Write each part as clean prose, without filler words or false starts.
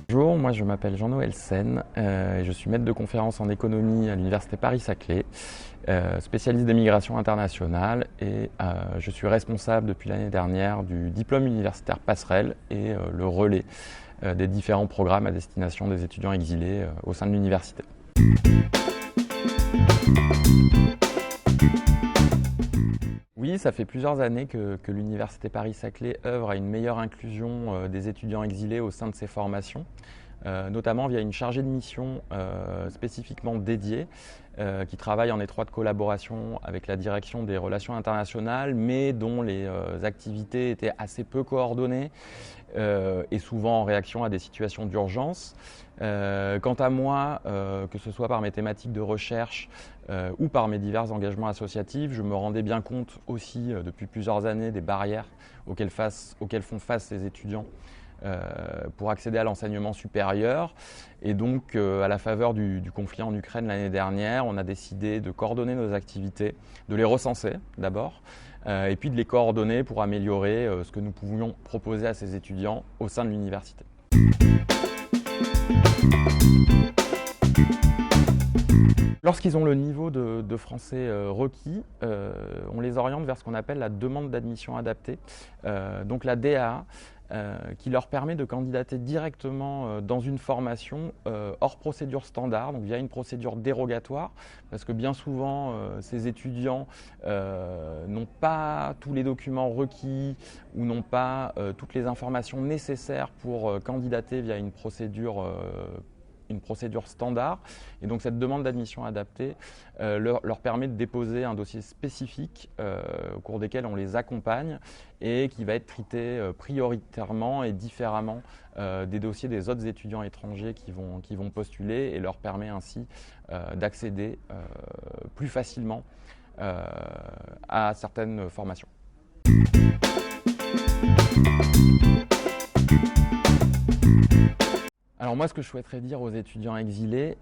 Bonjour, moi je m'appelle Jean-Noël Sen et je suis maître de conférence en économie à l'université Paris-Saclay, spécialiste des migrations internationales et je suis responsable depuis l'année dernière du diplôme universitaire Passerelle et le relais des différents programmes à destination des étudiants exilés au sein de l'université. Oui, ça fait plusieurs années que l'université Paris-Saclay œuvre à une meilleure inclusion des étudiants exilés au sein de ses formations, notamment via une chargée de mission spécifiquement dédiée qui travaille en étroite collaboration avec la direction des relations internationales, mais dont les activités étaient assez peu coordonnées et souvent en réaction à des situations d'urgence. Quant à moi, que ce soit par mes thématiques de recherche ou par mes divers engagements associatifs, je me rendais bien compte aussi depuis plusieurs années des barrières auxquelles font face ces étudiants pour accéder à l'enseignement supérieur. Et donc, à la faveur du conflit en Ukraine l'année dernière, on a décidé de coordonner nos activités, de les recenser d'abord, et puis de les coordonner pour améliorer ce que nous pouvions proposer à ces étudiants au sein de l'université. Lorsqu'ils ont le niveau de français requis, on les oriente vers ce qu'on appelle la demande d'admission adaptée, donc la DAA, qui leur permet de candidater directement dans une formation hors procédure standard, donc via une procédure dérogatoire, parce que bien souvent ces étudiants n'ont pas tous les documents requis ou n'ont pas toutes les informations nécessaires pour candidater via une procédure standard. Et donc cette demande d'admission adaptée leur permet de déposer un dossier spécifique au cours desquels on les accompagne et qui va être traité prioritairement et différemment des dossiers des autres étudiants étrangers qui vont postuler, et leur permet ainsi d'accéder plus facilement à certaines formations. Alors moi, ce que je souhaiterais dire aux étudiants exilés,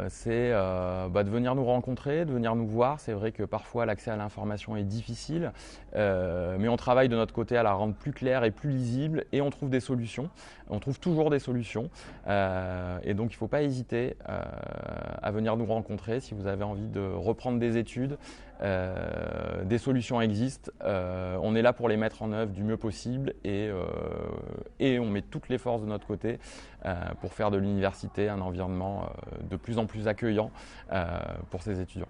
c'est de venir nous rencontrer, de venir nous voir. C'est vrai que parfois l'accès à l'information est difficile, mais on travaille de notre côté à la rendre plus claire et plus lisible, et on trouve des solutions. On trouve toujours des solutions, et donc il ne faut pas hésiter à venir nous rencontrer si vous avez envie de reprendre des études. Des solutions existent, on est là pour les mettre en œuvre du mieux possible, et on met toutes les forces de notre côté pour faire de l'université un environnement de plus en plus accueillant pour ces étudiants.